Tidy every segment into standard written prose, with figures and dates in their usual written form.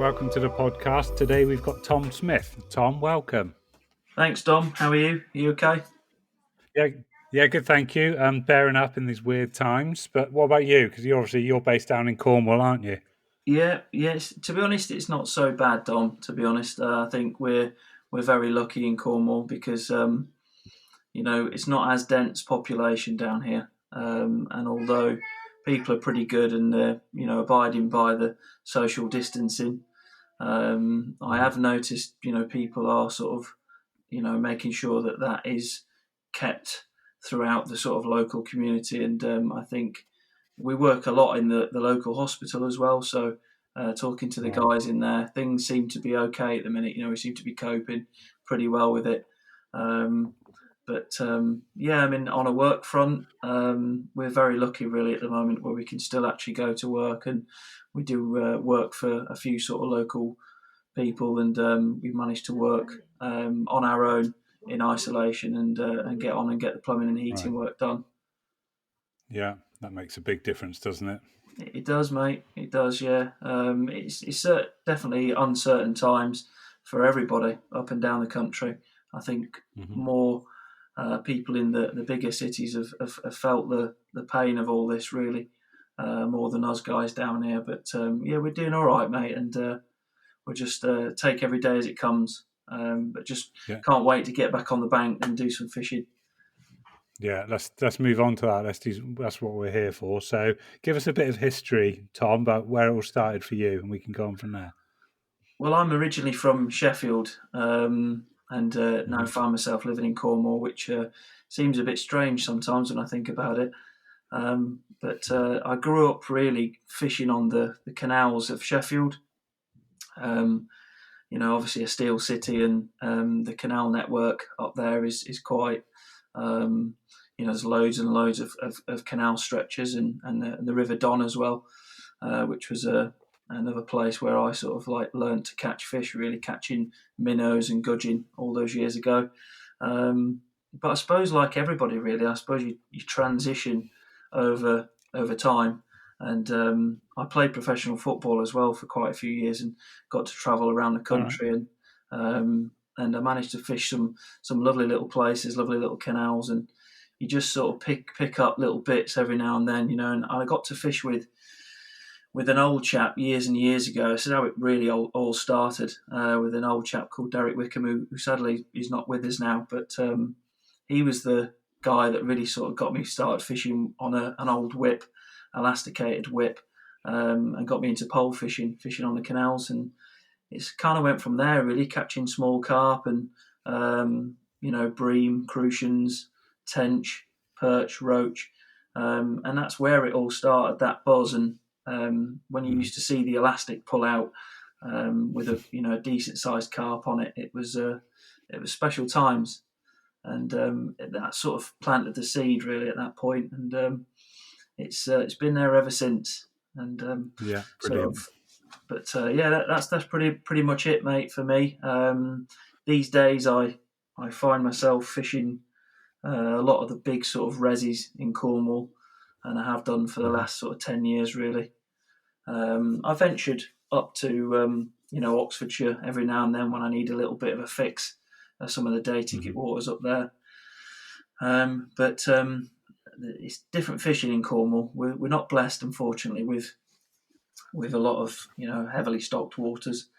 welcome to the podcast. Today we've got Tom Smith. Tom, welcome. Thanks, Dom. How are you? Are you okay? Yeah, good, thank you. Bearing up in these weird times. But what about you? Because you're based down in Cornwall, aren't you? Yes. To be honest, it's not so bad, Dom. To be honest, I think we're very lucky in Cornwall because it's not as dense population down here, and although people are pretty good and they're abiding by the social distancing, I have noticed people are sort of making sure that that is kept throughout the sort of local community. And I think we work a lot in the local hospital as well. So talking to the guys in there, things seem to be okay at the minute. We seem to be coping pretty well with it. On a work front, we're very lucky really at the moment where we can still actually go to work, and we do work for a few sort of local people, and we've managed to work on our own in isolation and get on and get the plumbing and heating work done. Yeah, that makes a big difference, doesn't it? It does, mate. It does, yeah. It's definitely uncertain times for everybody up and down the country. I think more people in the bigger cities have felt the pain of all this, really, more than us guys down here. But we're doing all right, mate, and we'll just take every day as it comes. But just can't wait to get back on the bank and do some fishing. Yeah, let's move on to that. That's what we're here for. So, give us a bit of history, Tom, about where it all started for you, and we can go on from there. Well, I'm originally from Sheffield, and now find myself living in Cornwall, which seems a bit strange sometimes when I think about it. But I grew up really fishing on the canals of Sheffield. Obviously a steel city, and the canal network up there is quite. There's loads and loads of canal stretches, and the River Don as well, which was another place where I sort of like learned to catch fish, really catching minnows and gudgeon all those years ago. But I suppose, like everybody, really, I suppose you transition over time. And I played professional football as well for quite a few years, and got to travel around the country. And I managed to fish some lovely little places, lovely little canals, and you just sort of pick up little bits every now and then, And I got to fish with an old chap years and years ago. This is how it really all started, with an old chap called Derek Wickham, who sadly is not with us now. But he was the guy that really sort of got me started fishing on an old whip, elasticated whip, and got me into pole fishing on the canals. And it's kind of went from there, really, catching small carp and bream, crucians, tench, perch, roach, and that's where it all started. That buzz, and when you used to see the elastic pull out with a decent sized carp on it, it was special times, and that sort of planted the seed really at that point, and it's been there ever since. And brilliant. That's pretty much it, mate, for me. These days, I find myself fishing a lot of the big sort of resis in Cornwall, and I have done for the last sort of 10 years, really. I ventured up to Oxfordshire every now and then when I need a little bit of a fix. Some of the day ticket waters up there, but it's different fishing in Cornwall. We're not blessed, unfortunately, with a lot of heavily stocked waters.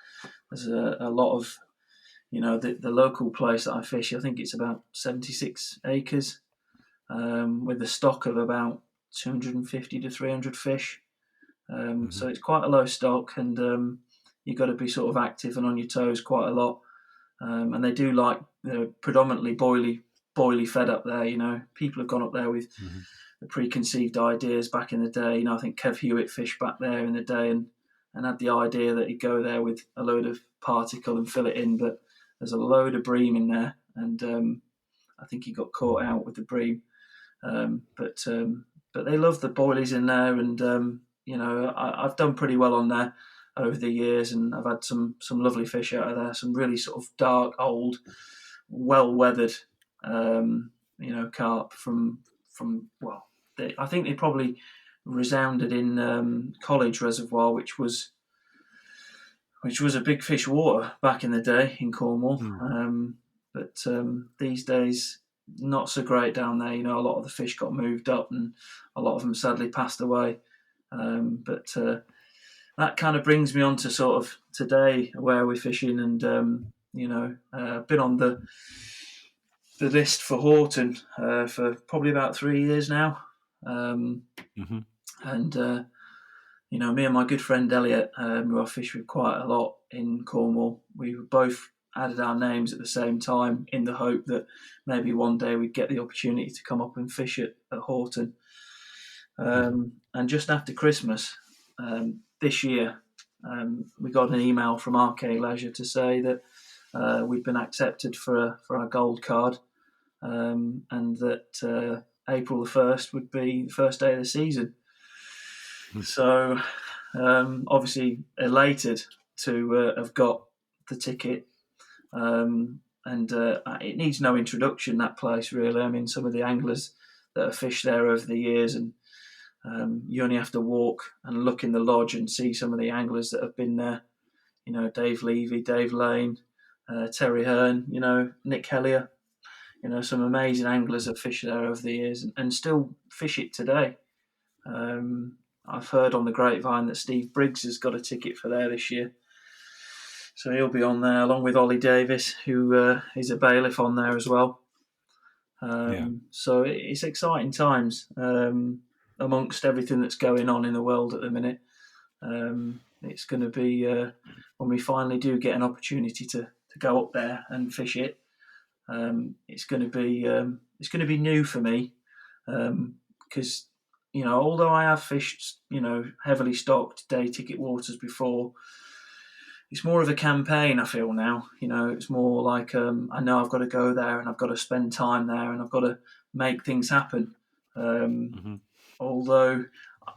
There's a lot of the local place that I fish. I think it's about 76 acres, with a stock of about 250 to 300 fish. So it's quite a low stock, and you've got to be sort of active and on your toes quite a lot. And they do like predominantly boilie fed up there. People have gone up there with the preconceived ideas back in the day. I think Kev Hewitt fished back there in the day and had the idea that he'd go there with a load of particle and fill it in, but there's a load of bream in there, and I think he got caught out with the bream. But they love the boilies in there, and I've done pretty well on there over the years, and I've had some lovely fish out of there, some really sort of dark, old, well-weathered carp from I think they probably resounded in College Reservoir, which was which was a big fish water back in the day in Cornwall. Mm. But these days, not so great down there. A lot of the fish got moved up, and a lot of them sadly passed away. But that kind of brings me on to sort of today, where we're fishing, and been on the list for Horton for probably about 3 years now. Mm-hmm. And me and my good friend Elliot, who I fish with quite a lot in Cornwall, we both added our names at the same time in the hope that maybe one day we'd get the opportunity to come up and fish at Horton. And just after Christmas this year, we got an email from RK Leisure to say that we'd been accepted for our gold card, and that April the 1st would be the first day of the season. So obviously elated to have got the ticket, and it needs no introduction, that place, really. I mean, some of the anglers that have fished there over the years, and you only have to walk and look in the lodge and see some of the anglers that have been there. Dave Levy, Dave Lane, Terry Hearn, Nick Hellier. Some amazing anglers have fished there over the years and still fish it today. I've heard on the grapevine that Steve Briggs has got a ticket for there this year. So he'll be on there along with Ollie Davis, who is a bailiff on there as well. So it's exciting times amongst everything that's going on in the world at the minute. It's going to be when we finally do get an opportunity to go up there and fish it. It's going to be new for me because although I have fished heavily stocked day ticket waters before, it's more of a campaign, I feel now. It's more like I know I've got to go there and I've got to spend time there and I've got to make things happen. Although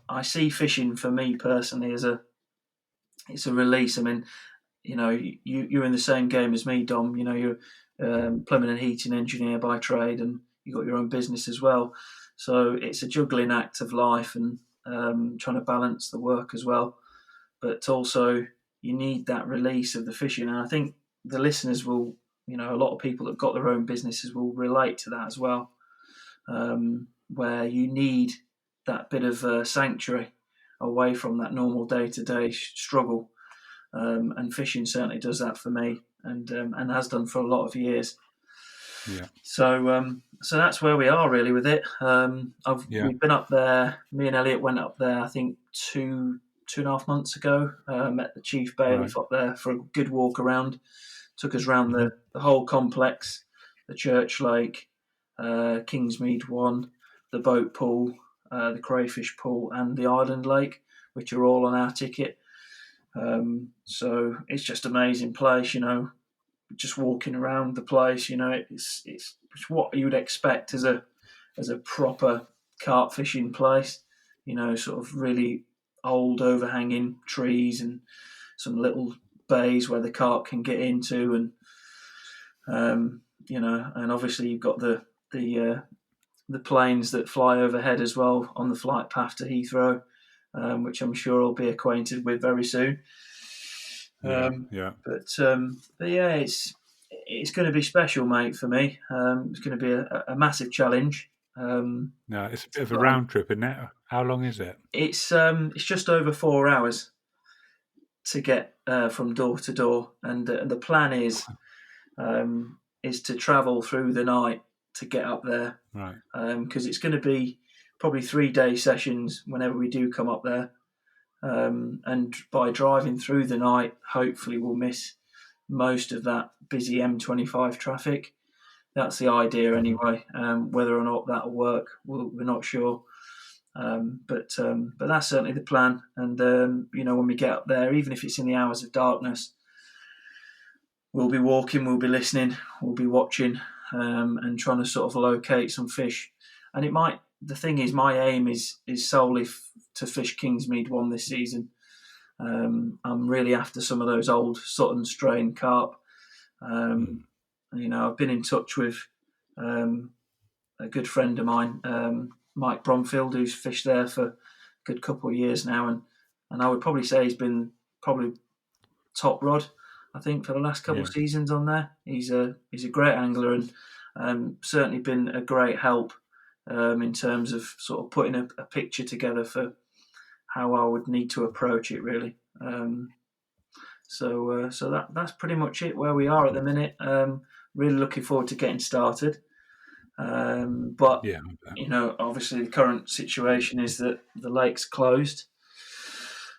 I see fishing for me personally as it's a release. I mean, you're in the same game as me, Dom. You're plumbing and heating engineer by trade, and you've got your own business as well. So it's a juggling act of life and trying to balance the work as well. But also, you need that release of the fishing. And I think the listeners will, a lot of people that have got their own businesses will relate to that as well, where you need that bit of sanctuary away from that normal day-to-day struggle. And fishing certainly does that for me, and has done for a lot of years. Yeah. So that's where we are really with it. We've been up there. Me and Elliot went up there, I think 2.5 months ago. Met the chief bailiff up there for a good walk around. Took us around the whole complex, the Church Lake, Kingsmead One, the boat pool, the crayfish pool, and the island lake, which are all on our ticket. So it's just an amazing place, just walking around the place, it's what you would expect as a proper carp fishing place, sort of really old overhanging trees and some little bays where the carp can get into, and and obviously you've got the planes that fly overhead as well on the flight path to Heathrow, which I'm sure I'll be acquainted with very soon. But yeah, it's going to be special, mate, for me. It's going to be a massive challenge. No, it's a bit of a round trip, isn't it? How long is it? It's just over 4 hours to get from door to door, and the plan is to travel through the night to get up there, right? Because it's going to be probably 3-day sessions whenever we do come up there. And by driving through the night, hopefully we'll miss most of that busy M25 traffic. That's the idea anyway. Whether or not that'll work, we're not sure. But that's certainly the plan. And, when we get up there, even if it's in the hours of darkness, we'll be walking, we'll be listening, we'll be watching, and trying to sort of locate some fish. And the thing is, my aim is solely to fish Kingsmead One this season. I'm really after some of those old Sutton strain carp. I've been in touch with a good friend of mine, Mike Bromfield, who's fished there for a good couple of years now, and I would probably say he's been probably top rod, I think, for the last couple Yeah. of seasons on there. He's a great angler and certainly been a great help in terms of sort of putting a picture together for how I would need to approach it, really. So that's pretty much it where we are at the minute. Really looking forward to getting started. But Yeah. obviously the current situation is that the lake's closed,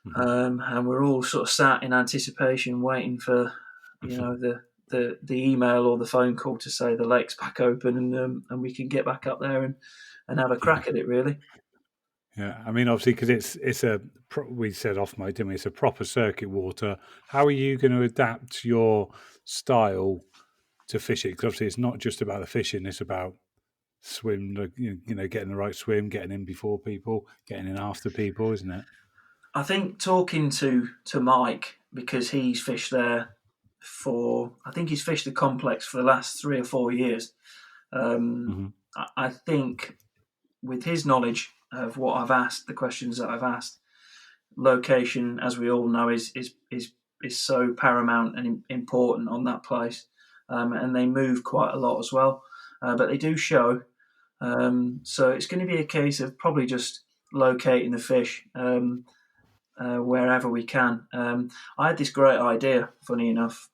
and we're all sort of sat in anticipation, waiting for the email or the phone call to say the lake's back open and we can get back up there and have a crack at it, really. Yeah, I mean, obviously, because we said off mic, didn't we? It's a proper circuit water. How are you going to adapt your style to fish it? Because obviously, it's not just about the fishing; it's about getting the right swim, getting in before people, getting in after people, isn't it? I think talking to Mike, because he's fished there I think he's fished the complex for the last 3 or 4 years. Mm-hmm. I think with his knowledge of what I've asked, the questions that I've asked, location, as we all know, is so paramount and important on that place, and they move quite a lot as well, but they do show. So it's going to be a case of probably just locating the fish wherever we can. I had this great idea, funny enough,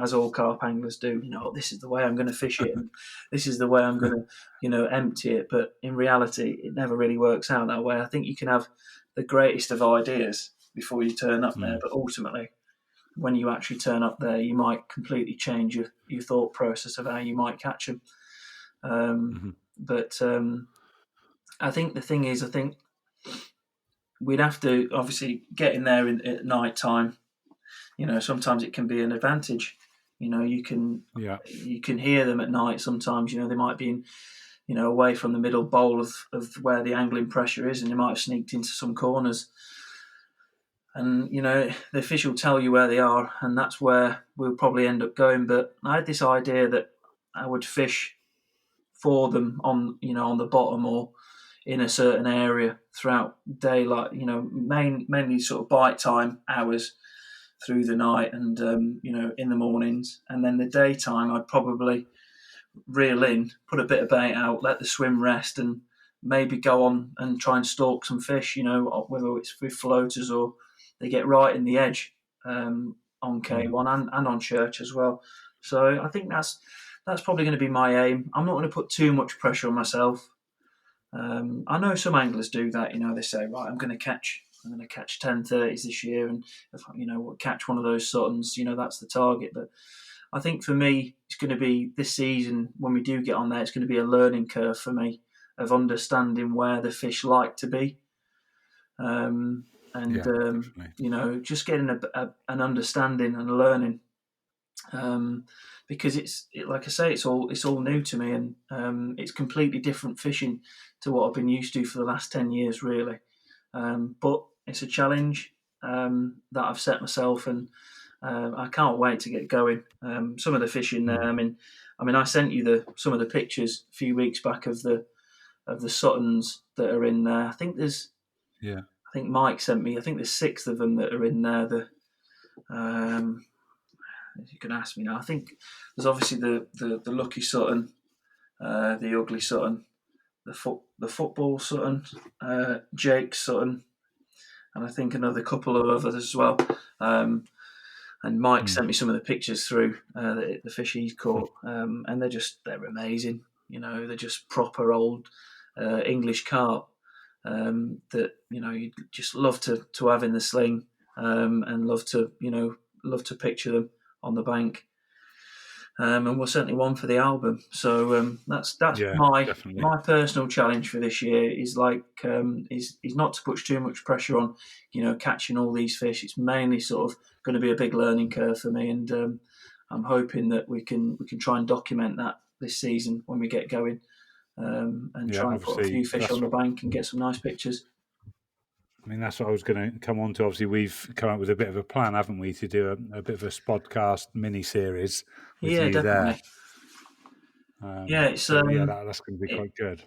as all carp anglers do, this is the way I'm going to fish it and this is the way I'm going to, empty it. But in reality, it never really works out that way. I think you can have the greatest of ideas before you turn up there, but ultimately, when you actually turn up there, you might completely change your thought process of how you might catch them. But I think the thing is, we'd have to obviously get in there at night time. Sometimes it can be an advantage. You can hear them at night. Sometimes they might be away from the middle bowl of where the angling pressure is, and they might have sneaked into some corners. And the fish will tell you where they are, and that's where we'll probably end up going. But I had this idea that I would fish for them on the bottom or in a certain area throughout daylight, mainly sort of bite time hours through the night and, in the mornings. And then the daytime, I'd probably reel in, put a bit of bait out, let the swim rest and maybe go on and try and stalk some fish, whether it's with floaters or they get right in the edge on K1 and on Church as well. So I think that's probably going to be my aim. I'm not going to put too much pressure on myself. I know some anglers do that. They say, right, I'm going to catch 1030s this year, and if catch one of those Suttons, that's the target. But I think for me, it's going to be this season when we do get on there. It's going to be a learning curve for me of understanding where the fish like to be, just getting an understanding and learning. Because like I say, it's all new to me, and it's completely different fishing to what I've been used to for the last 10 years, really. But it's a challenge that I've set myself, and I can't wait to get going. Some of the fishing there, I mean, I sent you some of the pictures a few weeks back of the Suttons that are in there. I think Mike sent me. I think there's 6 of them that are in there. You can ask me now. I think there's obviously the lucky Sutton, the ugly Sutton, the football Sutton, Jake Sutton, and I think another couple of others as well. And Mike sent me some of the pictures through the fish he's caught, and they're amazing. They're just proper old English carp that you just love to have in the sling, and love to picture them on the bank, and we're certainly one for the album. So that's my personal challenge for this year is is not to put too much pressure on catching all these fish. It's mainly sort of going to be a big learning curve for me, and I'm hoping that we can try and document that this season when we get going, and try and put a few fish on the bank and get some nice pictures. I mean, that's what I was going to come on to. Obviously, we've come up with a bit of a plan, haven't we, to do a bit of a podcast mini-series with you definitely. there. That's going to be quite good.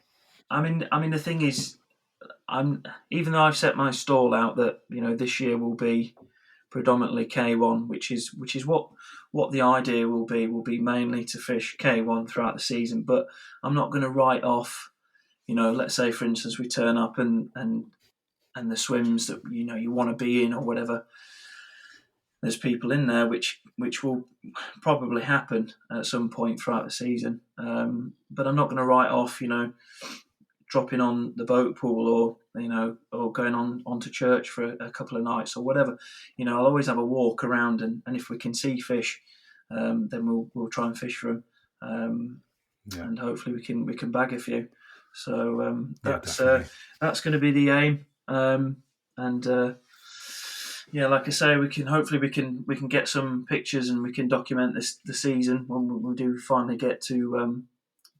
I mean, the thing is, even though I've set my stall out that this year will be predominantly K1, which is what the idea will be mainly to fish K1 throughout the season. But I'm not going to write off, let's say for instance we turn up and the swims that you want to be in or whatever. There's people in there which will probably happen at some point throughout the season. But I'm not going to write off, dropping on the boat pool or going on to church for a couple of nights or whatever. I'll always have a walk around, and if we can see fish, then we'll try and fish for them, and hopefully we can bag a few. So that's going to be the aim, like I say, we can get some pictures and we can document the season when we do finally get to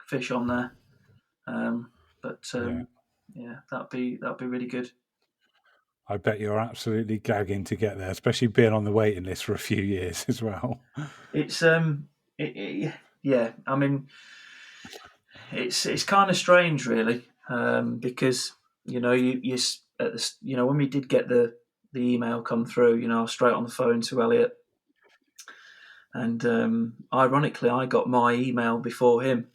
fish on there. That'd be really good. I bet you're absolutely gagging to get there, especially being on the waiting list for a few years as well. It's yeah. I mean, it's kind of strange, really, because when we did get the email come through, I was straight on the phone to Elliot, and ironically, I got my email before him.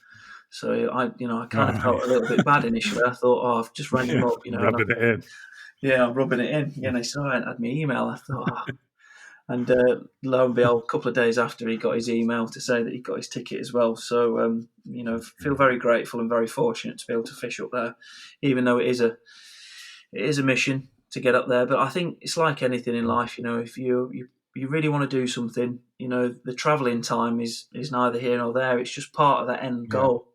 So I kind of felt a little bit bad initially. I thought, I've just rang him up, rubbing it in. Yeah, I'm rubbing it in. He said, I hadn't had my email. I thought, and lo and behold, a couple of days after, he got his email to say that he got his ticket as well. So, feel very grateful and very fortunate to be able to fish up there, even though it is a mission to get up there. But I think it's like anything in life, if you really want to do something, the travelling time is neither here nor there. It's just part of that end goal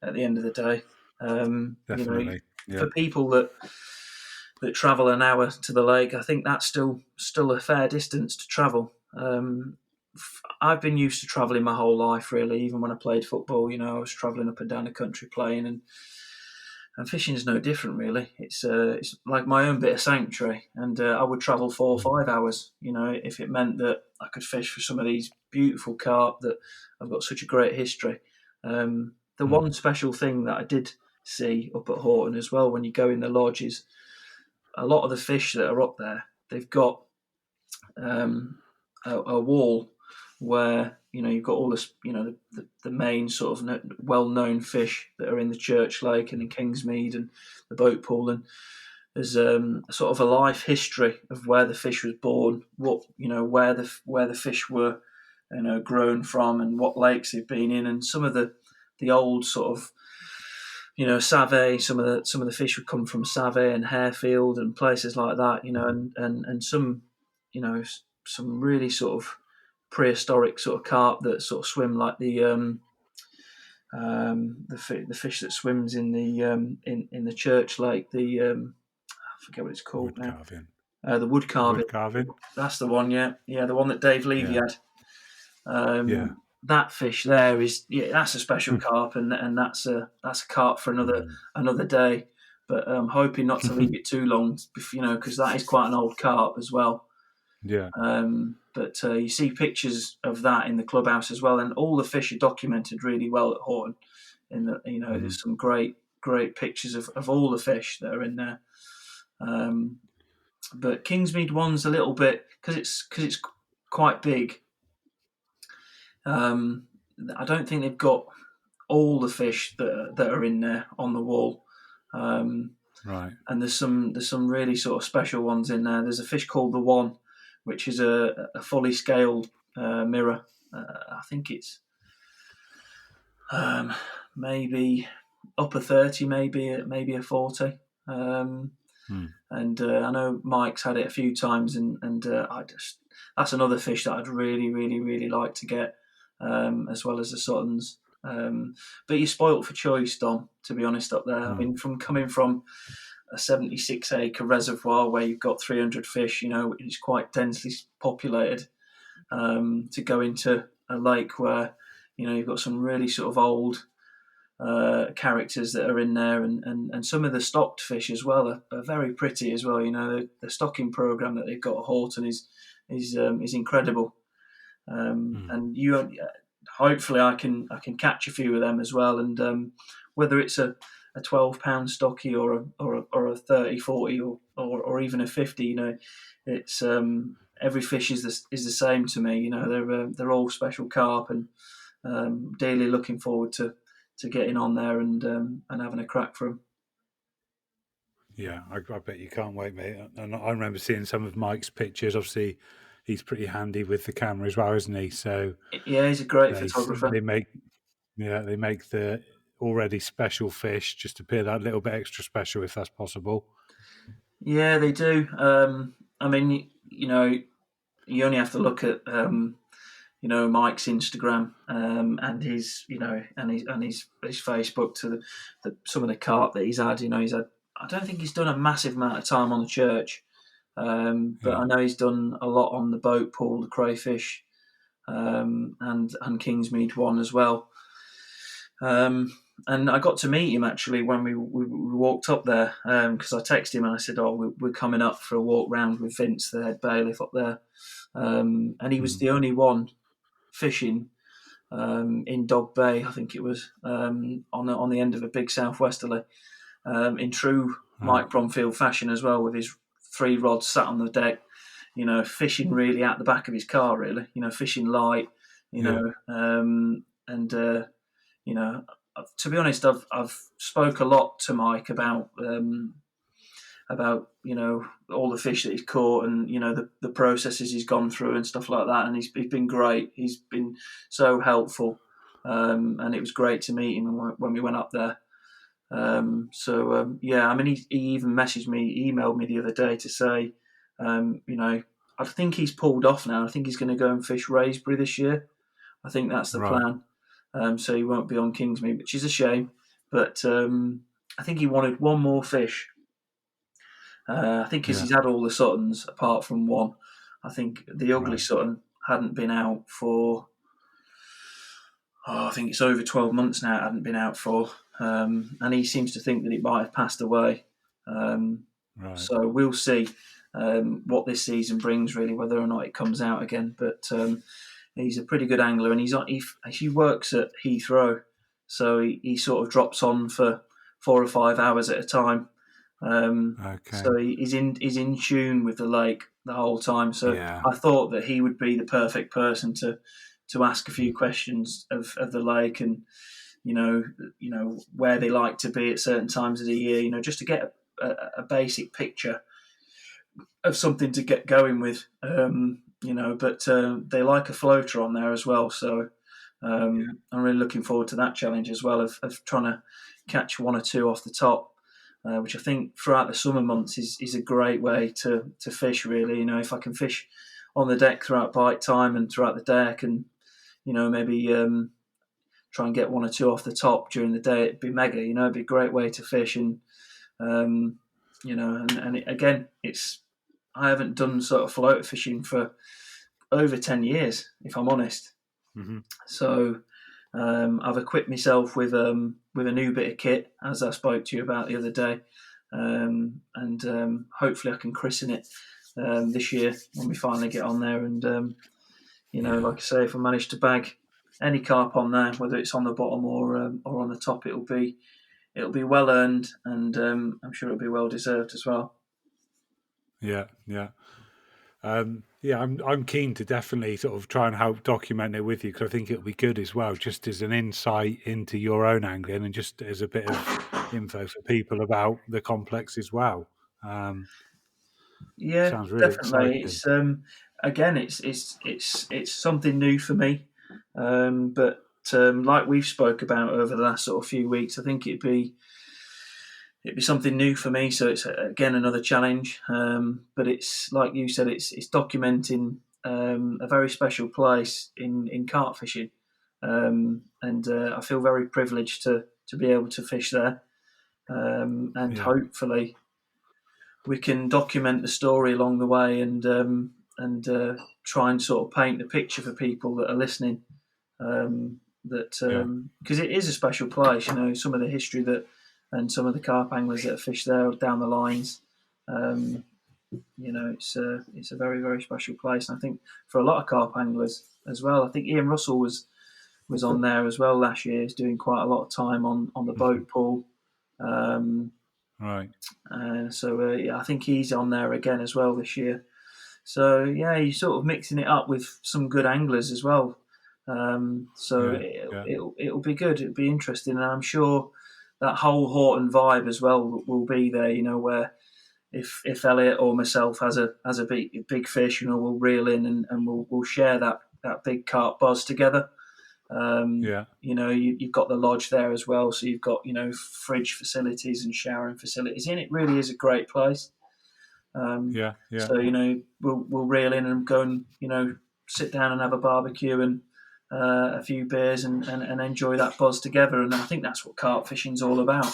at the end of the day. Definitely. For people that travel an hour to the lake, I think that's still a fair distance to travel. I've been used to travelling my whole life, really. Even when I played football, I was travelling up and down the country playing, and fishing is no different, really. It's like my own bit of sanctuary, and I would travel 4 or 5 hours, if it meant that I could fish for some of these beautiful carp that I've got such a great history. The one special thing that I did see up at Horton as well, when you go in the lodge, is a lot of the fish that are up there, they've got a wall where you've got all this, the main sort of well-known fish that are in the Church Lake and in Kingsmead and the boat pool, and there's sort of a life history of where the fish was born, what where the fish were grown from, and what lakes they've been in, and some of the old sort of Save, some of the fish would come from Save and Harefield and places like that, and some some really sort of prehistoric sort of carp that sort of swim like the fish that swims in the Church Lake, I forget what it's called now. The wood carving. That's the one, yeah, the one that Dave Levy had. That fish there that's a special carp, and that's a carp for another day. But I'm hoping not to leave it too long, because that is quite an old carp as well. Yeah. But you see pictures of that in the clubhouse as well, and all the fish are documented really well at Horton. In that, there's some great pictures of all the fish that are in there. But Kingsmead one's a little bit, because it's quite big. I don't think they've got all the fish that are in there on the wall. Right. And there's some really sort of special ones in there. There's a fish called the One, which is a fully scaled mirror. I think it's maybe upper 30, maybe a 40. And I know Mike's had it a few times, and that's another fish that I'd really, really, really like to get, as well as the Suttons. But you're spoilt for choice, Dom, to be honest, up there. I mean, coming from a 76-acre reservoir where you've got 300 fish, it's quite densely populated, to go into a lake where, you've got some really sort of old characters that are in there, and some of the stocked fish as well are very pretty as well. The stocking program that they've got at Horton is incredible, and hopefully I can catch a few of them as well, and whether it's a 12-pound stocky or a 30, 40 or even a 50, it's every fish is the same to me. They're all special carp, and daily looking forward to getting on there and having a crack for them. Yeah, I bet you can't wait, mate. And I remember seeing some of Mike's pictures. Obviously, he's pretty handy with the camera as well, isn't he? So Yeah, he's a great they photographer. they make they make the already special fish just appear that little bit extra special if that's possible. Yeah, they do. I mean, you only have to look at Mike's Instagram and his his Facebook to some of the carp that he's had. He's had. I don't think he's done a massive amount of time on the church, but Yeah, I know he's done a lot on the boat pool, the crayfish, and Kingsmead one as well. And I got to meet him actually when we walked up there because I texted him and I said, "Oh, we're coming up for a walk round with Vince, the head bailiff up there," and he was mm. the only one fishing in Dog Bay. I think it was on the end of a big southwesterly, in true Right. Mike Bromfield fashion as well, with his 3 rods sat on the deck, fishing really out the back of his car, really, fishing light, Yeah. and to be honest, I've spoke a lot to Mike about all the fish that he's caught and the processes he's gone through and stuff like that, and he's been great. He's been so helpful, and it was great to meet him when we went up there. Yeah, I mean, he even emailed me the other day to say, I think he's pulled off now. I think he's going to go and fish Raisbury this year. I think that's the Right. plan. So he won't be on Kingsmead, which is a shame. But I think he wanted one more fish. I think because Yeah. he's had all the Suttons apart from one. I think the ugly Right. Sutton hadn't been out for, I think it's over 12 months now. It hadn't been out for. And he seems to think that it might have passed away. Right. So we'll see what this season brings, really, whether or not it comes out again. But he's a pretty good angler, and he works at Heathrow, so he sort of drops on for 4 or 5 hours at a time. Okay. So he's in tune with the lake the whole time. So Yeah. I thought that he would be the perfect person to ask a few questions of the lake and where they like to be at certain times of the year. Just to get a basic picture of something to get going with. But they like a floater on there as well. So I'm really looking forward to that challenge as well of trying to catch one or two off the top, which I think throughout the summer months is a great way to fish, really. If I can fish on the deck throughout bite time and throughout the day, I can, maybe try and get one or two off the top during the day. It'd be mega, it'd be a great way to fish. And, again, I haven't done sort of floater fishing for over 10 years, if I'm honest. Mm-hmm. So I've equipped myself with a new bit of kit, as I spoke to you about the other day, and hopefully I can christen it this year when we finally get on there. And like I say, if I manage to bag any carp on there, whether it's on the bottom or on the top, it'll be well earned, and I'm sure it'll be well deserved as well. Yeah. Yeah. I'm keen to definitely sort of try and help document it with you because I think it'll be good as well, just as an insight into your own angling and just as a bit of info for people about the complex as well. Yeah, Sounds really definitely. exciting. It's again, it's something new for me, but like we've spoke about over the last sort of few weeks, I think it'd be something new for me. So it's again another challenge. But it's like you said, it's documenting a very special place in carp fishing, and I feel very privileged to be able to fish there, and Yeah. hopefully we can document the story along the way and try and sort of paint the picture for people that are listening. Yeah. Because it is a special place, some of the history that and some of the carp anglers that have fished there down the lines. It's a very, very special place, and I think for a lot of carp anglers as well. I think Ian Russell was on there as well last year. He's doing quite a lot of time on the Mm-hmm. boat pool. Right. I think he's on there again as well this year. So yeah, you're sort of mixing it up with some good anglers as well. So Yeah, yeah, it'll be good. It'll be interesting, and I'm sure that whole Horton vibe as well will be there. Where if Elliot or myself has a big fish, we'll reel in and we'll share that big carp buzz together. yeah, You've got the lodge there as well, so you've got fridge facilities and showering facilities, and it really is a great place. yeah, yeah, So we'll reel in and go and sit down and have a barbecue and a few beers and enjoy that buzz together. And I think that's what carp fishing's all about.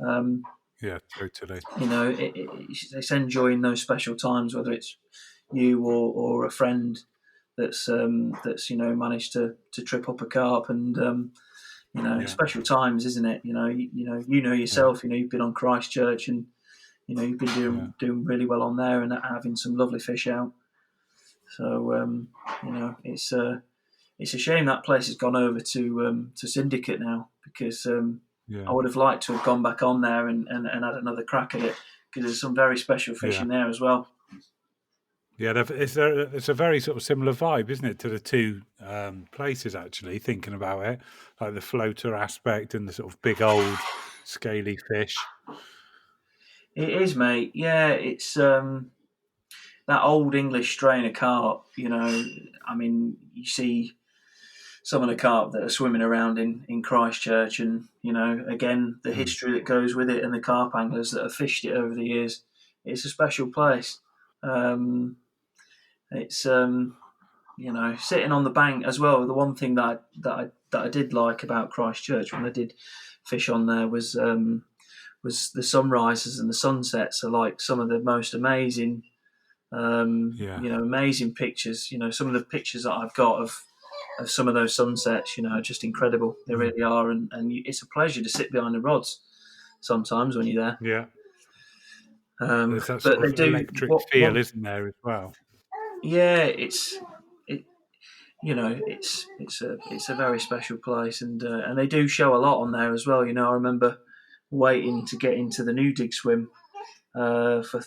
Um, yeah, totally. it's enjoying those special times, whether it's you or a friend that's managed to trip up a carp and Yeah, special times, isn't it? yeah, Yourself. You've been on Christchurch and you've been yeah, doing really well on there and having some lovely fish out. So it's a shame that place has gone over to Syndicate now because I yeah, would have liked to have gone back on there and had another crack at it because there's some very special fish yeah. in there as well. Yeah, it's a very sort of similar vibe, isn't it, to the two places, actually, thinking about it, like the floater aspect and the sort of big old scaly fish. It is, mate. Yeah, it's that old English strain of carp. I mean, you see some of the carp that are swimming around in Christchurch, and again the Mm. history that goes with it, and the carp anglers that have fished it over the years. It's a special place. Um, it's sitting on the bank as well. The one thing that I did like about Christchurch when I did fish on there was the sunrises and the sunsets are like some of the most amazing Yeah. amazing pictures. Some of the pictures that I've got of some of those sunsets, are just incredible. They Mm. really are, and it's a pleasure to sit behind the rods sometimes when you're there. Yeah. There's that But sort they of do electric what feel, one. isn't there, as well? Yeah, it. It's a very special place, and they do show a lot on there as well. I remember waiting to get into the new dig swim for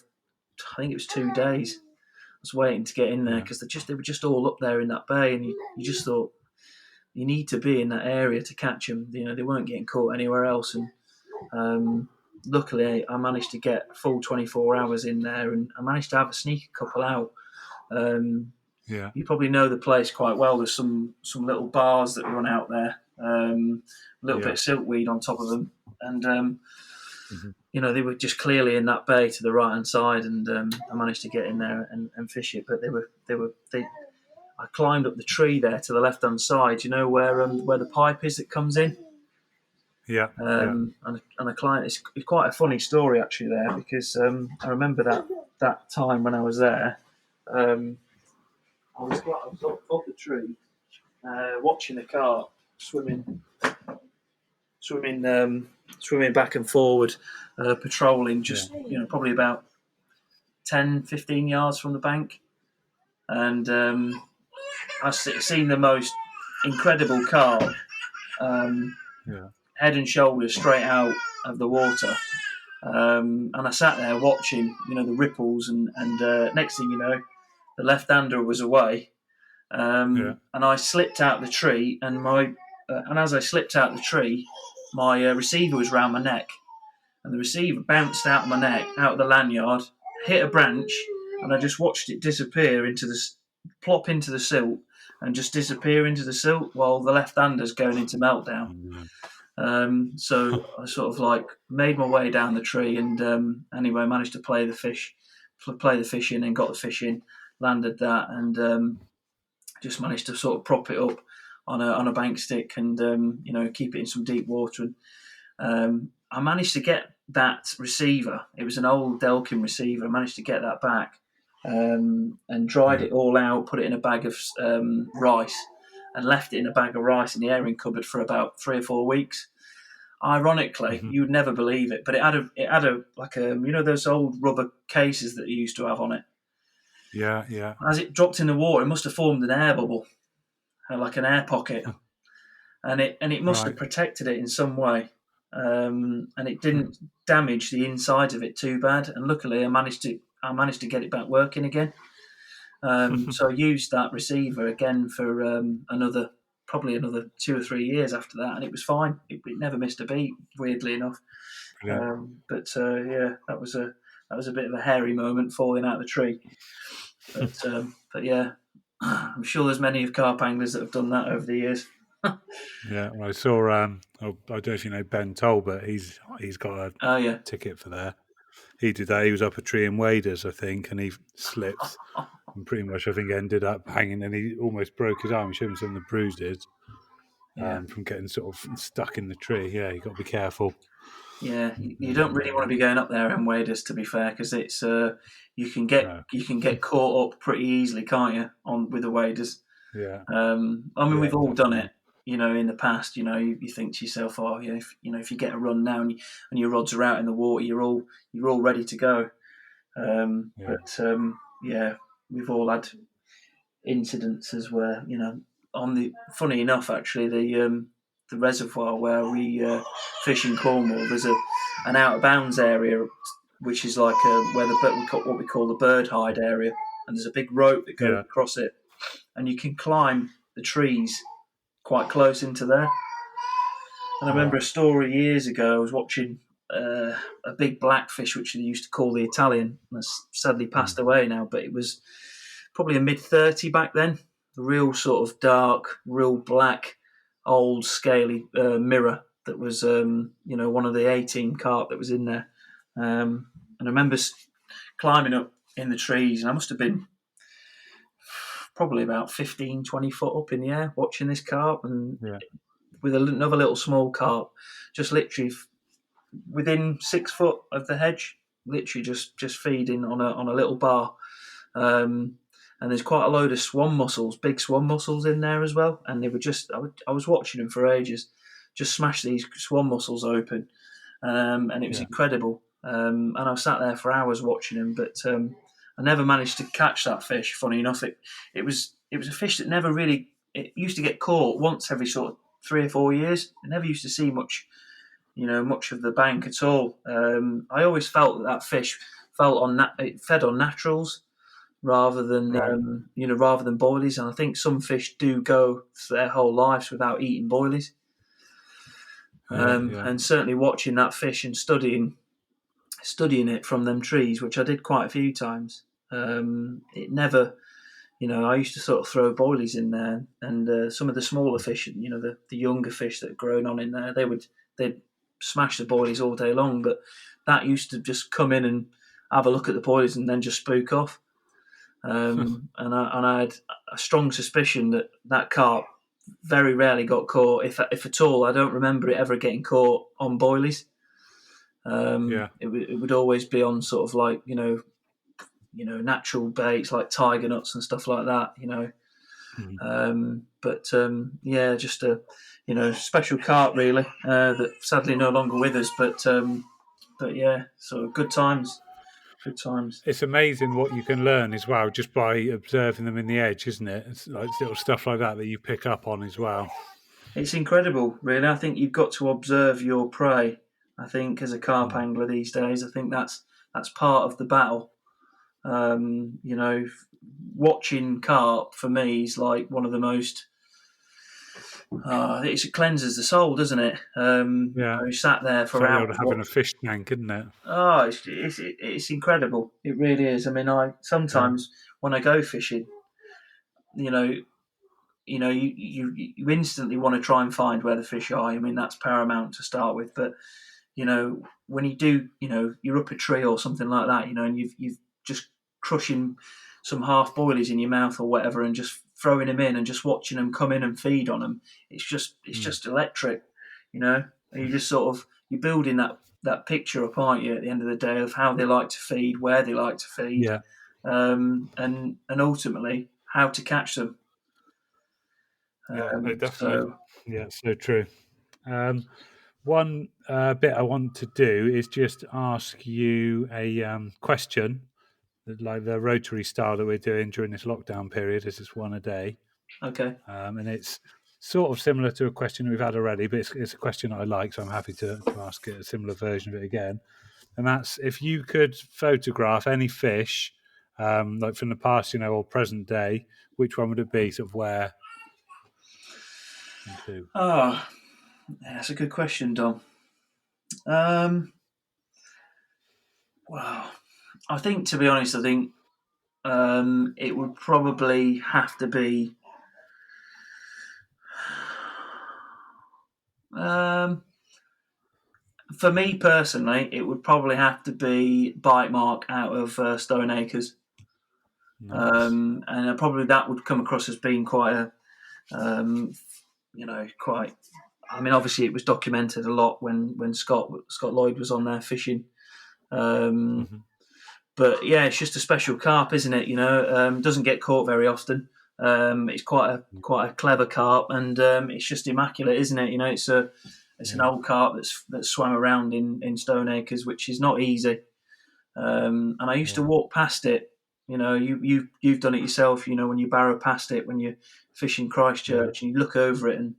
I think it was 2 days. I was waiting to get in there Yeah. because they were just all up there in that bay, and you just thought you need to be in that area to catch them. They weren't getting caught anywhere else, and luckily I managed to get a full 24 hours in there, and I managed to have a sneaky couple out. Um, Yeah. you probably know the place quite well. There's some little bars that run out there, a little bit Yeah. of silkweed on top of them, and Hmm. they were just clearly in that bay to the right hand side, and I managed to get in there and fish it. But they I climbed up the tree there to the left hand side. Where the pipe is that comes in. Yeah. Yeah. And a client. It's quite a funny story actually there because I remember that time when I was there. Um, I was up the tree, watching the carp swimming back and forward, patrolling Yeah. just probably about 10, 15 yards from the bank, and I seen the most incredible carp, Yeah. head and shoulders straight out of the water. And I sat there watching, the ripples, and next thing you know, the left-hander was away, Yeah. and I slipped out the tree, and as I slipped out the tree, my receiver was round my neck, and the receiver bounced out of my neck, out of the lanyard, hit a branch, and I just watched it disappear plop into the silt, and just disappear into the silt while the left-hander's going into meltdown. Mm. So I sort of like made my way down the tree, and anyway, managed to play the fish in, and got the fish in, landed that, and just managed to sort of prop it up on a bank stick, and keep it in some deep water. And I managed to get that receiver. It was an old Delkin receiver. I managed to get that back, and dried Yeah. it all out, put it in a bag of rice, and left it in a bag of rice in the airing cupboard for about 3 or 4 weeks. Ironically, Hmm. you would never believe it, but it had a like a those old rubber cases that you used to have on it. Yeah. Yeah. As it dropped in the water, it must have formed an air bubble, like an air pocket, and it must have Right. protected it in some way, and it didn't damage the inside of it too bad. And luckily, I managed to get it back working again. So I used that receiver again for probably another 2 or 3 years after that, and it was fine. It never missed a beat, weirdly enough. Brilliant. Yeah, that was a bit of a hairy moment falling out of the tree. But yeah, I'm sure there's many of carp anglers that have done that over the years. Yeah, well, I saw. I don't know if you know Ben Tolbert. He's got a Oh yeah, ticket for there. He did that. He was up a tree in waders, I think, and he slipped and pretty much, I think, ended up hanging. And he almost broke his arm. He showed me some of the bruises yeah, from getting sort of stuck in the tree. Yeah, you got to be careful. yeah. You don't really want to be going up there in waders, to be fair, because it's you can No. get caught up pretty easily, can't you? On with the waders. Yeah, I mean, yeah, we've all done definitely. it. In the past, you think to yourself, oh, yeah, if you get a run now and your rods are out in the water, you're all ready to go. Yeah, But yeah, we've all had incidences where on the funny enough, actually, the reservoir where we fish in Cornwall, there's an out of bounds area which is like where what we call the bird hide area, and there's a big rope that goes yeah, across it, and you can climb the trees quite close into there. And I yeah, remember a story years ago. I was watching a big blackfish, which they used to call the Italian. That's sadly passed mm, away now, but it was probably a mid-30 back then. A real sort of dark, real black, old, scaly mirror that was, one of the 18 carp that was in there. And I remember climbing up in the trees, and I must have been probably about 15, 20 foot up in the air watching this carp, and yeah, with another little small carp, just literally within 6 foot of the hedge, literally just feeding on a little bar. Um, and there's quite a load of swan mussels, big swan mussels in there as well. And they were I was watching them for ages, just smash these swan mussels open, and it was yeah, incredible. And I sat there for hours watching them, but I never managed to catch that fish. Funny enough, it was a fish that never really. It used to get caught once every sort of 3 or 4 years. I never used to see much of the bank at all. I always felt that fish it fed on naturals rather than right. rather than boilies, and I think some fish do go their whole lives without eating boilies. Yeah, yeah, And certainly watching that fish and studying it from them trees, which I did quite a few times. It never, I used to sort of throw boilies in there, and some of the smaller fish, the younger fish that had grown on in there, they'd smash the boilies all day long, but that used to just come in and have a look at the boilies and then just spook off. And I had a strong suspicion that carp very rarely got caught, if at all. I don't remember it ever getting caught on boilies. yeah, It would always be on sort of like natural baits like tiger nuts and stuff like that. mm. But yeah, just a special carp really that sadly no longer with us. But yeah, so good times, good times. It's amazing what you can learn as well just by observing them in the edge, isn't it? It's like little stuff like that you pick up on as well. It's incredible, really. I think you've got to observe your prey. I think as a carp Mm. angler these days, I think that's part of the battle. Um, you know, Watching carp for me is like one of the most. It cleanses the soul, doesn't it? Yeah, You sat there it's for like the hours. old having a fish tank, isn't it? Oh, it's incredible. It really is. I mean, I Yeah, sometimes when I go fishing, you know, you instantly want to try and find where the fish are. I mean, that's paramount to start with. But when you do, you're up a tree or something like that, and you've just crushing some half boilies in your mouth or whatever, and just throwing them in and just watching them come in and feed on them. It's mm. just electric, And you just sort of you're building that picture up, aren't you? At the end of the day, of how they like to feed, where they like to feed, Yeah, and ultimately how to catch them. yeah, no, definitely. So Yeah, so true. Um, one bit I want to do is just ask you a question, like the rotary style that we're doing during this lockdown period. Is just one a day, okay, and it's sort of similar to a question we've had already, but it's a question I like, so I'm happy to ask it a similar version of it again. And that's if you could photograph any fish like from the past, or present day, which one would it be? Sort of where and who? Oh, that's a good question, Dom. Um, well, I think, to be honest, it would probably have to be. Um, for me personally, it would probably have to be Bite Mark out of Stone Acres. Nice. And probably that would come across as being quite a, quite. I mean, obviously, it was documented a lot when Scott Lloyd was on there fishing. Mm-hmm. But yeah, it's just a special carp, isn't it? Doesn't get caught very often. It's quite a clever carp, and it's just immaculate, isn't it? It's an old carp that's swam around in Stone Acres, which is not easy. And I used to walk past it. You've done it yourself. When you barrow past it when you're fishing Christchurch, and you look over it, and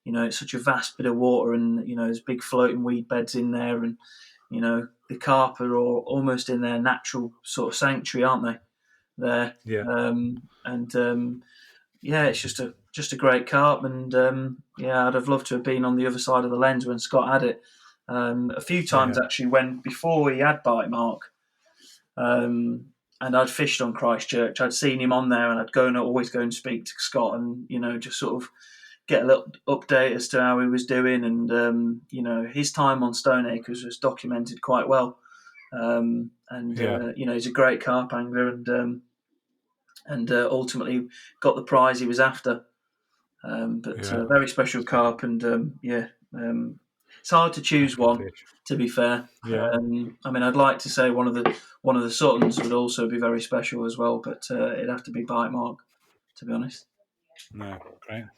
it's such a vast bit of water, and there's big floating weed beds in there, and the carp are all almost in their natural sort of sanctuary, aren't they? There, Yeah. it's just a great carp, and I'd have loved to have been on the other side of the lens when Scott had it. A few times actually, when before he had Bite Mark, and I'd fished on Christchurch, I'd seen him on there, and I'd always go and speak to Scott, and just sort of get a little update as to how he was doing, and his time on Stone Acres was documented quite well. He's a great carp angler, and ultimately got the prize he was after. Very special carp, and it's hard to choose one. Fish. To be fair, Yeah. I'd like to say one of the Suttons would also be very special as well, but it'd have to be Bite Mark, to be honest. No,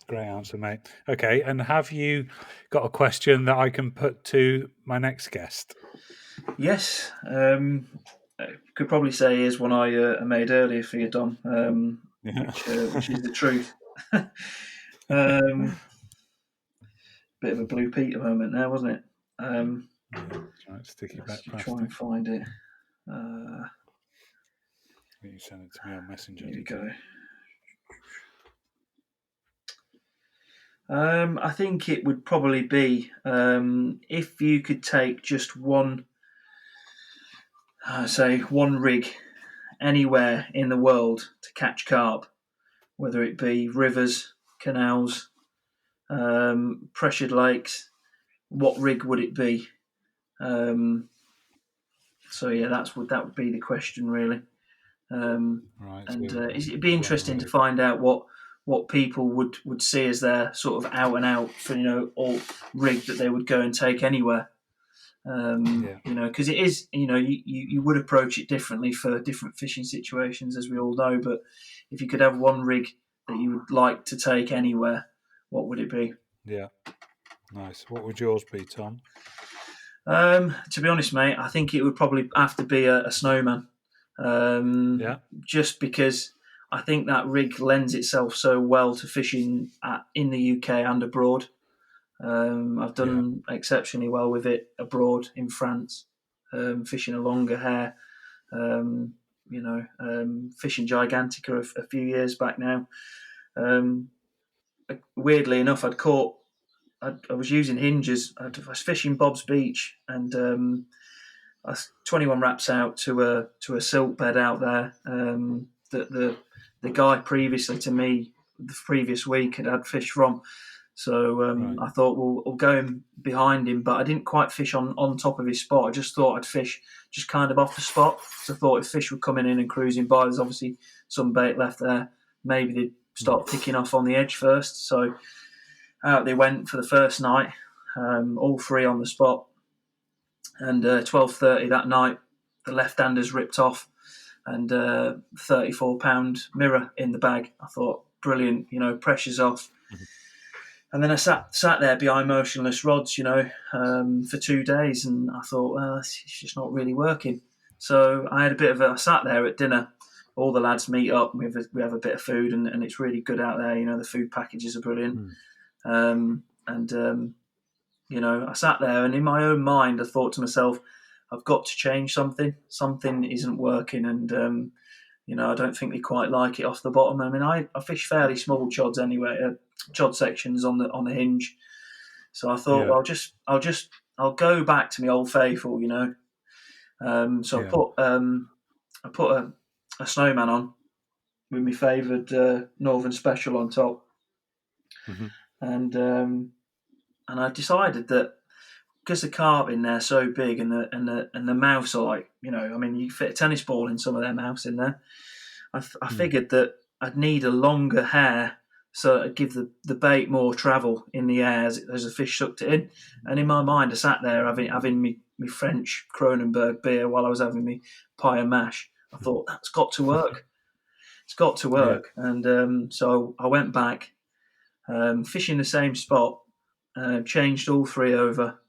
great answer, mate. Okay, and have you got a question that I can put to my next guest? Yes, I could probably say is one I made earlier for you, Dom, which is the truth. Bit of a Blue Peter moment there, wasn't it? Right, sticky back Let's plastic. try and find it. You send it to me on Messenger. Here we go. I think it would probably be if you could take just one rig anywhere in the world to catch carp, whether it be rivers, canals, pressured lakes, what rig would it be? That would be the question, really. Right, It'd be interesting to find out what people would see as their sort of out and out for all rig that they would go and take anywhere. Because it is you would approach it differently for different fishing situations, as we all know. But if you could have one rig that you would like to take anywhere, what would it be? Yeah, nice. What would yours be, Tom? To be honest, mate, I think it would probably have to be a snowman. Just because I think that rig lends itself so well to fishing in the UK and abroad. I've done exceptionally well with it abroad in France, fishing a longer hair, fishing Gigantica a few years back now. Weirdly enough, I was using hinges. I was fishing Bob's Beach, and I was 21 wraps out to a silk bed out there that the guy previously to me the previous week had fish from. So I thought, well, I'll go in behind him, but I didn't quite fish on top of his spot. I just thought I'd fish just kind of off the spot. So I thought if fish were coming in and cruising by, there's obviously some bait left there. Maybe they'd start picking off on the edge first. So out they went for the first night, all three on the spot. And 12:30 that night, the left-handers ripped off, and 34-pound mirror in the bag. I thought, brilliant, pressure's off. And then I sat there behind motionless rods, for 2 days, and I thought, well, it's just not really working. So I had I sat there at dinner. All the lads meet up. We have a bit of food, and it's really good out there. The food packages are brilliant. I sat there, and in my own mind, I thought to myself, I've got to change something. Something isn't working, and I don't think they quite like it off the bottom. I mean, I fish fairly small chods anyway, chod sections on the hinge. So I thought, Yeah. well, I'll go back to my old faithful, So Yeah. I put a snowman on with my favoured Northern Special on top, Hmm. and I decided that because the carp in there so big and the mouths are like, I mean, you fit a tennis ball in some of their mouths in there. I figured that I'd need a longer hair so it'd give the bait more travel in the air as the fish sucked it in. And in my mind, I sat there having me French Kronenberg beer while I was having me pie and mash. I thought, that's got to work. It's got to Yeah. work. And so I went back, fishing the same spot, changed all three over.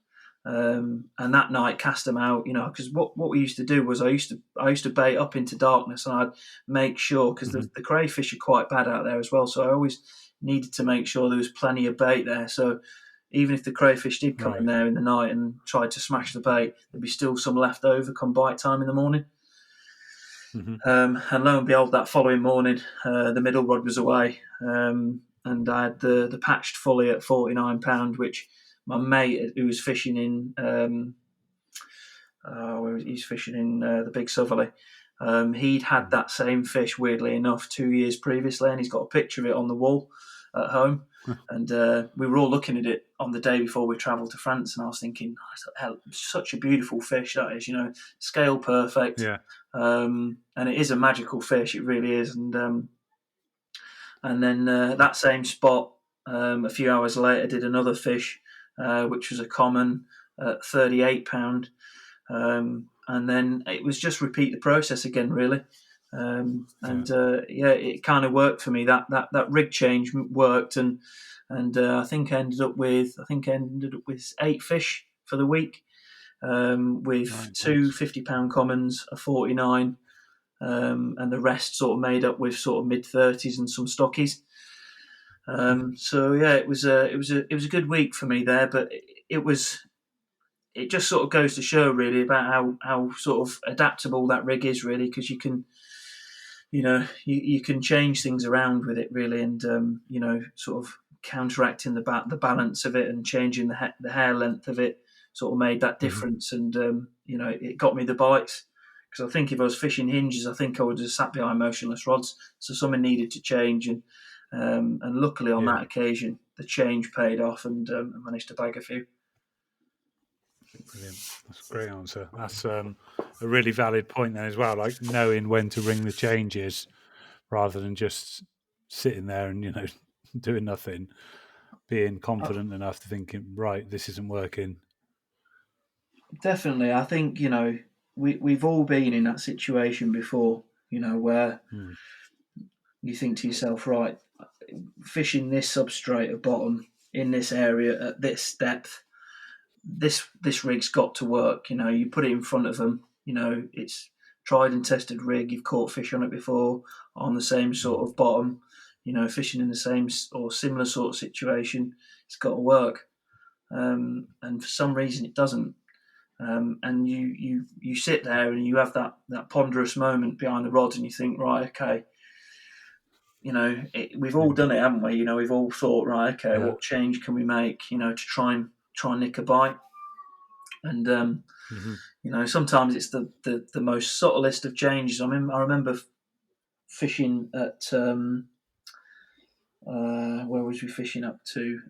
And that night cast them out, because what we used to do was I used to bait up into darkness, and I'd make sure, because Hmm. the crayfish are quite bad out there as well, so I always needed to make sure there was plenty of bait there. So even if the crayfish did come in Right. there in the night and tried to smash the bait, there'd be still some left over come bite time in the morning. Hmm. And lo and behold, that following morning, the middle rod was away, and I had the patched fully at £49, which my mate who was fishing in he's fishing in the Big Southerly. He'd had that same fish, weirdly enough, 2 years previously, and he's got a picture of it on the wall at home. And we were all looking at it on the day before we travelled to France, and I was thinking, such a beautiful fish that is, scale perfect. Yeah. And it is a magical fish, it really is. And then that same spot, a few hours later, did another fish, which was a common at £38. And then it was just repeat the process again, really. It kind of worked for me. That rig change worked, and I think I ended up with 8 fish for the week, with Right. two Nice. £50 commons, a 49, and the rest sort of made up with sort of mid-30s and some stockies. So yeah, it was a good week for me there, but it just sort of goes to show really about how sort of adaptable that rig is, really, because you can you can change things around with it, really, and sort of counteracting the balance of it and changing the hair length of it sort of made that Hmm. difference. And it got me the bites, because I think if I was fishing hinges, I think I would have sat behind motionless rods. So something needed to change, and luckily on Yeah. that occasion the change paid off, and I managed to bag a few. Brilliant. That's a great answer. That's a really valid point then as well. Like knowing when to ring the changes rather than just sitting there and doing nothing. Being confident enough to thinking, right, this isn't working. Definitely, I think we've all been in that situation before. Where Mm. you think to yourself, right, fishing this substrate of bottom in this area at this depth, this rig's got to work. You put it in front of them. It's tried and tested rig. You've caught fish on it before on the same sort of bottom. Fishing in the same or similar sort of situation. It's got to work, and for some reason it doesn't. And you sit there and you have that ponderous moment behind the rod, and you think, right, okay, we've all done it, haven't we? We've all thought, right, okay, Yeah. what change can we make, to try and nick a bite? And Hmm. sometimes it's the most subtlest of changes. I mean, I remember fishing at where was we fishing up to?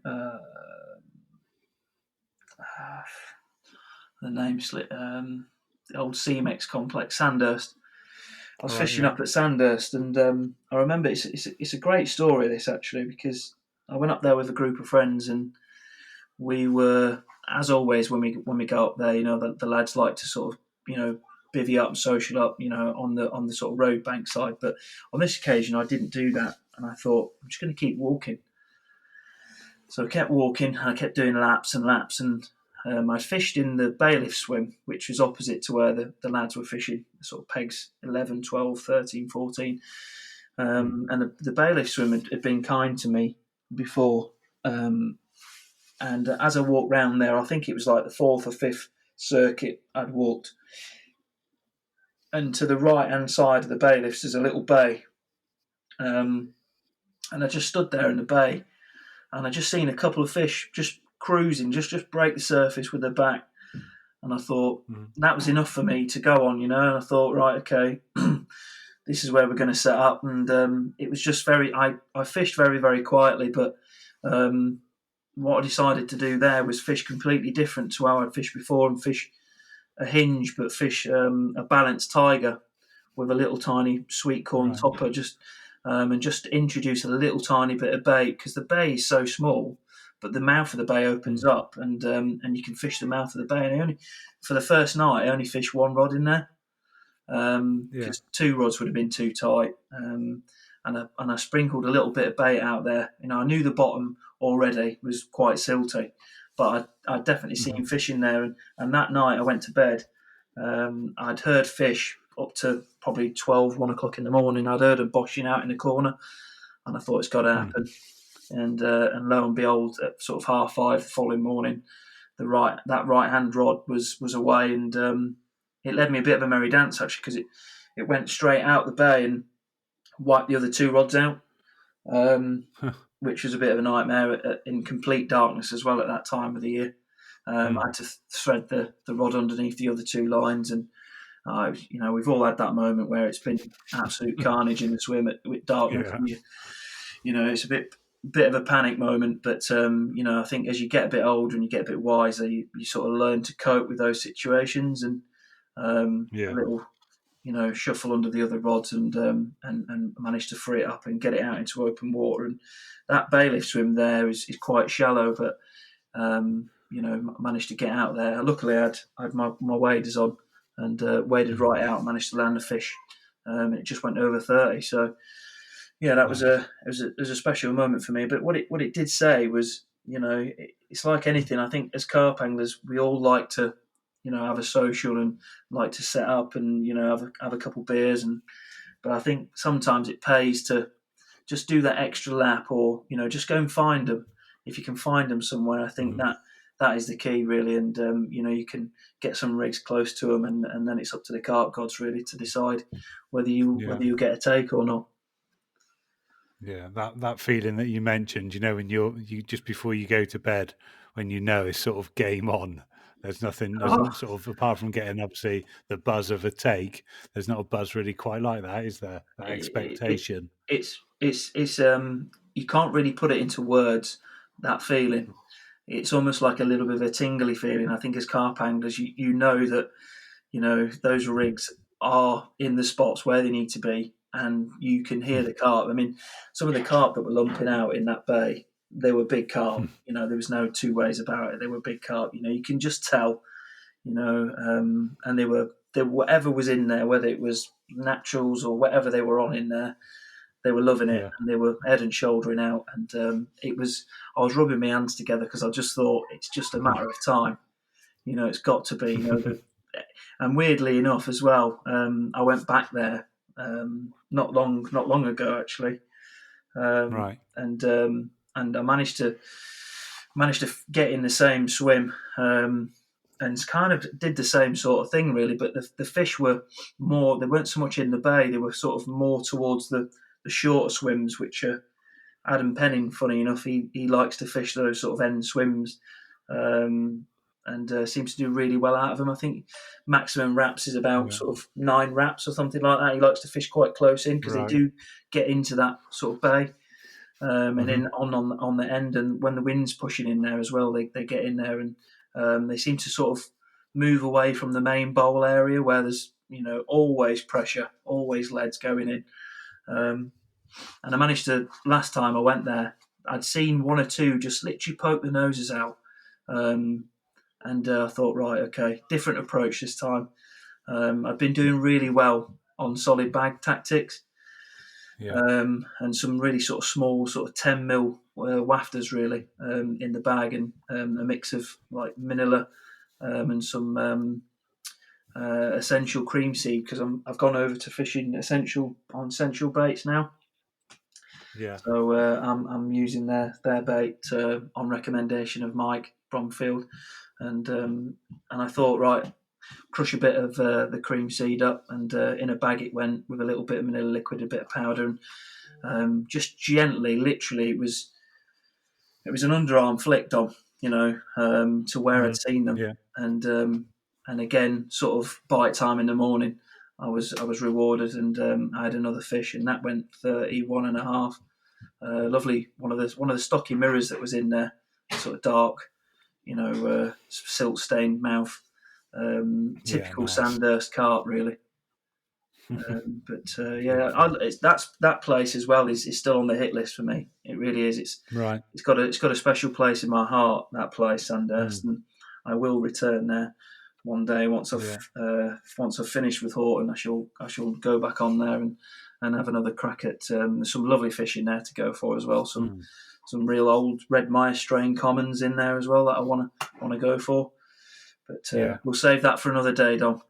The name slip. The old CMEX complex, Sandhurst. I was All right. fishing Yeah. up at Sandhurst, and I remember it's a great story, this, actually, because I went up there with a group of friends, and we were, as always, when we go up there, the lads like to sort of bivvy up and social up, on the sort of road bank side. But on this occasion, I didn't do that, and I thought, I'm just going to keep walking. So I kept walking, and I kept doing laps and laps, and I fished in the bailiff swim, which was opposite to where the lads were fishing, sort of pegs 11, 12, 13, 14. Mm. And the bailiff swim had been kind to me before. And as I walked round there, I think it was like the fourth or fifth circuit I'd walked. and to the right hand side of the bailiffs is a little bay. And I just stood there in the bay, and I just seen a couple of fish just cruising, just break the surface with their back. And I thought that was enough for me to go on, And I thought, right, okay, this is where we're going to set up. And it was just I fished very, very quietly, but what I decided to do there was fish completely different to how I'd fished before, and fish a hinge, but fish a balanced tiger with a little tiny sweet corn topper, and just introduce a little tiny bit of bait, because the bay is so small, but the mouth of the bay opens up, and you can fish the mouth of the bay. And for the first night, I only fished one rod in there, because 2 rods would have been too tight. And I sprinkled a little bit of bait out there. I knew the bottom already was quite silty, but I'd definitely seen fish in there. And that night I went to bed. I'd heard fish up to probably 12, 1 o'clock in the morning. I'd heard them boshing out in the corner, and I thought, it's got to happen. And lo and behold, at sort of 5:30 the following morning, that right hand rod was away, and it led me a bit of a merry dance, actually, because it went straight out the bay and wiped the other 2 rods out, which was a bit of a nightmare in complete darkness as well at that time of the year. I had to thread the rod underneath the other 2 lines, and we've all had that moment where it's been absolute carnage in the swim with darkness. And it's a bit of a panic moment, but I think as you get a bit older and you get a bit wiser, you sort of learn to cope with those situations, and a little shuffle under the other rods, and manage to free it up and get it out into open water. And that bailiff swim there is quite shallow, but managed to get out there. Luckily, I had my waders on, and waded right out, managed to land a fish. It just went over 30. So yeah, that was a special moment for me. But what it did say was, it's like anything. I think as carp anglers, we all like to, have a social and like to set up and have a couple beers, but I think sometimes it pays to just do that extra lap, or just go and find them if you can find them somewhere. I think that is the key, really, and you can get some rigs close to them, and then it's up to the carp gods really to decide whether you get a take or not. Yeah, that feeling that you mentioned, when you just before you go to bed, when it's sort of game on. There's nothing sort of, apart from getting obviously the buzz of a take. There's not a buzz really quite like that, is there? That expectation. It's you can't really put it into words. That feeling, it's almost like a little bit of a tingly feeling. I think as carp anglers, you know that those rigs are in the spots where they need to be, and you can hear the carp. I mean, some of the carp that were lumping out in that bay, they were big carp. There was no 2 ways about it. They were big carp. You can just tell. And they were whatever was in there, whether it was naturals or whatever they were on in there, they were loving it, and they were head and shouldering out. And I was rubbing my hands together, because I just thought, it's just a matter of time. It's got to be. And weirdly enough, as well, I went back there not long ago, actually, and I managed to get in the same swim, and kind of did the same sort of thing, really. But the fish were more; they weren't so much in the bay; they were sort of more towards the shorter swims, which are Adam Penning. Funny enough, he likes to fish those sort of end swims. And seems to do really well out of them. I think maximum wraps is about sort of 9 wraps or something like that. He likes to fish quite close in, because they do get into that sort of bay, and then on the end. And when the wind's pushing in there as well, they get in there, and they seem to sort of move away from the main bowl area where there's always pressure, always leads going in. And I managed to, last time I went there, I'd seen 1 or 2 just literally poke their noses out. And I thought, right, okay, different approach this time. I've been doing really well on solid bag tactics, and some really sort of small, sort of 10 mil wafters, really, in the bag, and a mix of like Manila and some essential cream seed, because I've gone over to fishing essential baits now. Yeah. So I'm using their bait on recommendation of Mike Bromfield. And I thought, right, crush a bit of the cream seed up, and in a bag it went with a little bit of vanilla liquid, a bit of powder, and just gently, literally, it was an underarm flick, Dom, to where I'd seen them, Yeah. and again, sort of bite time in the morning, I was rewarded, and I had another fish, and that went 31 and a half. Lovely, one of the stocky mirrors that was in there, sort of dark, silt stained mouth, typical Nice. Sandhurst carp, really. That place as well is still on the hit list for me. It really is. Right. It's got a special place in my heart. That place, Sandhurst, and I will return there one day once I've finished with Horton. I shall go back on there and have another crack at there's some lovely fish in there to go for as well. Some real old red mire strain commons in there as well that I want to go for. But we'll save that for another day, Dom.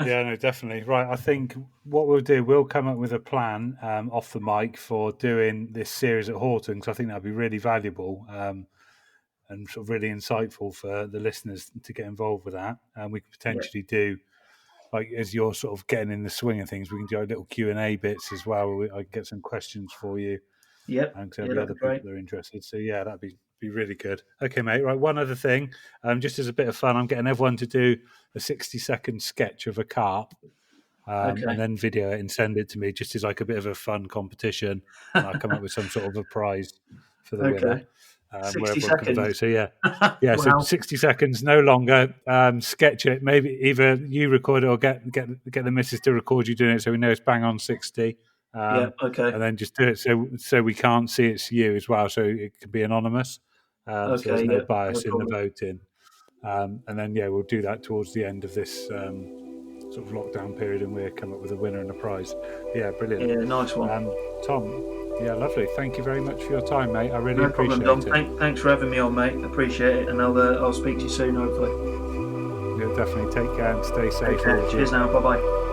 Yeah, no, definitely. Right. I think what we'll do, we'll come up with a plan off the mic for doing this series at Horton, because I think that'd be really valuable and sort of really insightful for the listeners to get involved with that. And we could potentially do, like, as you're sort of getting in the swing of things, we can do our little Q&A bits as well. Where I can get some questions for you. Yep. And there'll be other people that are interested. So, yeah, that'd be really good. Okay, mate. Right. One other thing, just as a bit of fun, I'm getting everyone to do a 60-second sketch of a carp and then video it and send it to me, just as like a bit of a fun competition. And I'll come up with some sort of a prize for the winner. 60 seconds. Vote. So, yeah. Wow. So 60 seconds, no longer. Sketch it. Maybe either you record it or get the missus to record you doing it, so we know it's bang on 60. And then just do it so we can't see it's you as well, so it can be anonymous. So there's no bias in the voting. And then we'll do that towards the end of this sort of lockdown period, and we'll come up with a winner and a prize. Yeah, brilliant. Yeah, nice one. Tom, lovely. Thank you very much for your time, mate. I really appreciate it. Thanks for having me on, mate. Appreciate it, and I'll speak to you soon, hopefully. Yeah, definitely. Take care and stay safe. Cheers now. Bye bye.